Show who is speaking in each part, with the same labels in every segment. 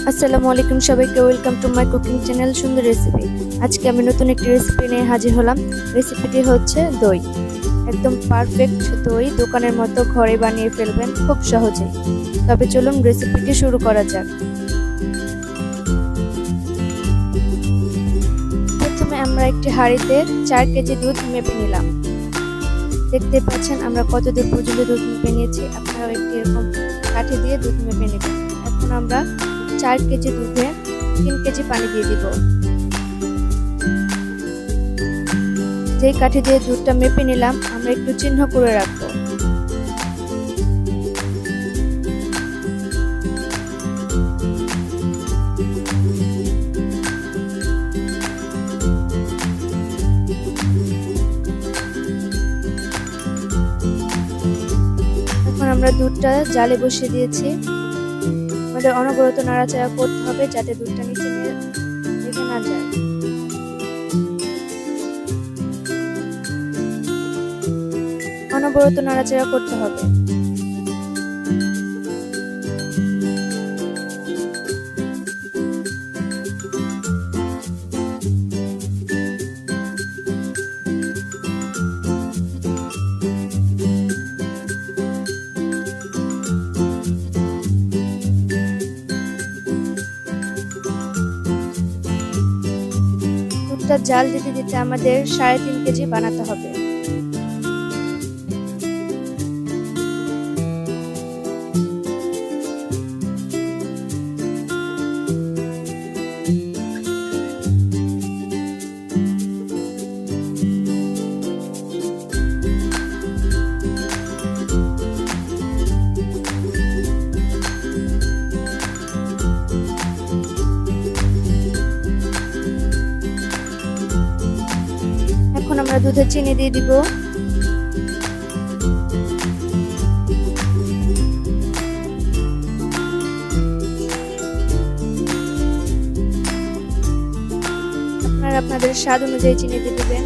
Speaker 1: আসসালামু আলাইকুম সবাইকে, welcome to my cooking channel সুন্দর রেসিপি। আজকে আমি নতুন একটি রেসিপি নিয়ে হাজির হলাম। রেসিপিটি হচ্ছে দই। একদম পারফেক্ট দই, দোকানের মতো ঘরে বানিয়ে ফেলবেন খুব সহজে। তবে চলুন রেসিপিটি শুরু করা যাক। প্রথমে আমরা একটি হাঁড়িতে 4 কেজি দুধ মেপে নিলাম। দেখতে পাচ্ছেন আমরা কত দূর পর্যন্ত দুধ মেপে নিয়েছি। আপনারাও একটি এরকম কাঠি দিয়ে দুধ মেপে নেবেন। এখন আমরা 4 কেজি দুধে 3 কেজি পানি দিয়ে দিব। যেই কাঠি দিয়ে দুধটা মেপে নিলাম, আমরা একটু চিহ্ন করে রাখবো। এখন আমরা দুধটা জালে বসিয়ে দিয়েছি। আমাদের অনবরত নাড়াচাড়া করতে হবে যাতে দুধটা নিচে লেগে না যায়। অনবরত নাড়াচাড়া করতে হবে। দুধটা জাল দিতে দিতে আমাদের 3.5 কেজি বানাতে হবে। এখন আমরা দুধে চিনি দিয়ে দিব। আপনারা আপনাদের স্বাদ অনুযায়ী চিনি দিয়ে দিবেন।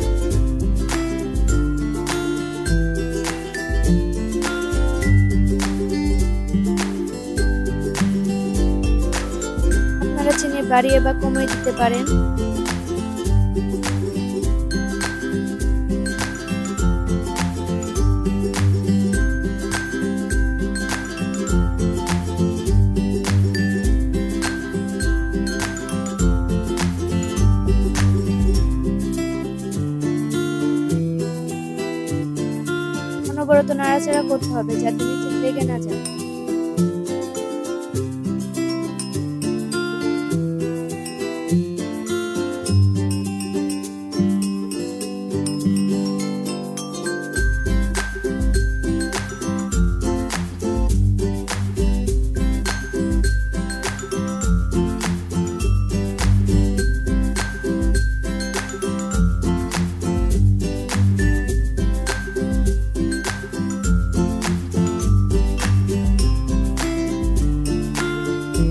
Speaker 1: আপনারা চিনি বাড়িয়ে বা কমিয়ে দিতে পারেন। অনবরত নাড়াচাড়া করতে হবে যাতে নিচে লেগে না যায়।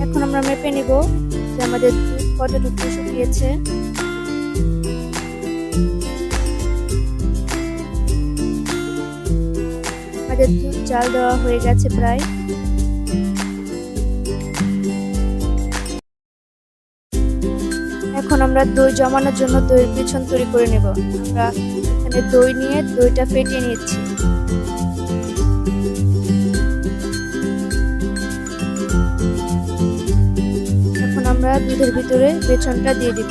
Speaker 1: এখন আমরা মেপে নিব যে আমাদের দুধ কতটুকু শুকিয়েছে। আমাদের দুধ জাল দেওয়া হয়ে গেছে প্রায়। এখন আমরা দই জমানোর জন্য দইয়ের পিছন তৈরি করে নেব। আমরা এখানে দই নিয়ে দইটা ফেটিয়ে নিচ্ছি। আমরা দুধের ভিতরে বেসনটা দিয়ে দিব।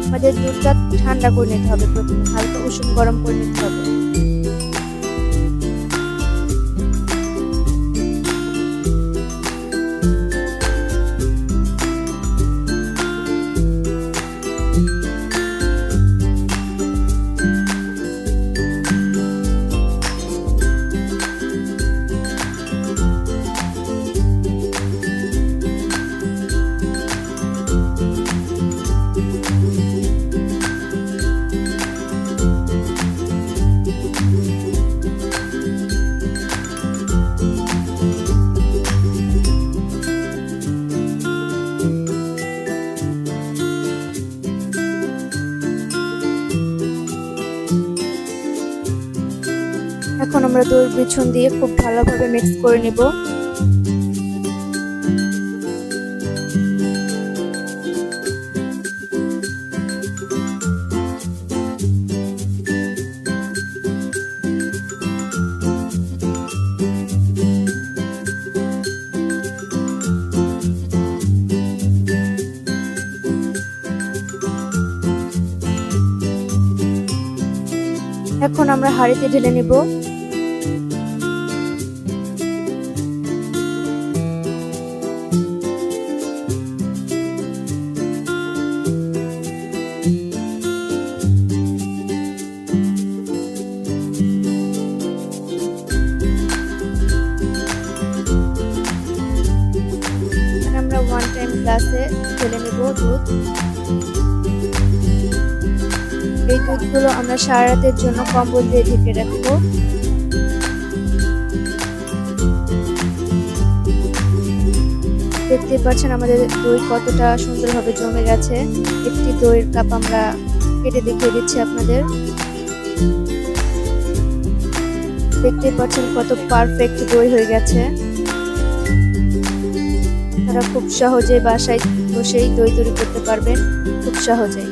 Speaker 1: আমাদের দুধটা ঠান্ডা করে নিতে হবে, প্রথমে হালকা উষ্ণ গরম করে নিতে হবে। এখন আমরা দইয়ের বিছুন দিয়ে খুব ভালোভাবে মিক্স করে নেব। এখন আমরা হাঁড়িতে ঢেলে নিব। আমরা 1 টাইম গ্লাসে ঢেলে নিব দুধ। এই দুধগুলো আমরা সারা রাতের জন্য কম্বল দিয়ে ঢেকে রাখবো। দেখতে পাচ্ছেন আমাদের দই কতটা সুন্দরভাবে জমে গেছে। একটি দইয়ের কাপ আমরা কেটে দেখিয়ে দিচ্ছি আপনাদের। দেখতে পাচ্ছেন কত পারফেক্ট দই হয়ে গেছে। আপনারা খুব সহজে বাসায় বসেই দই তৈরি করতে পারবেন, খুব সহজেই।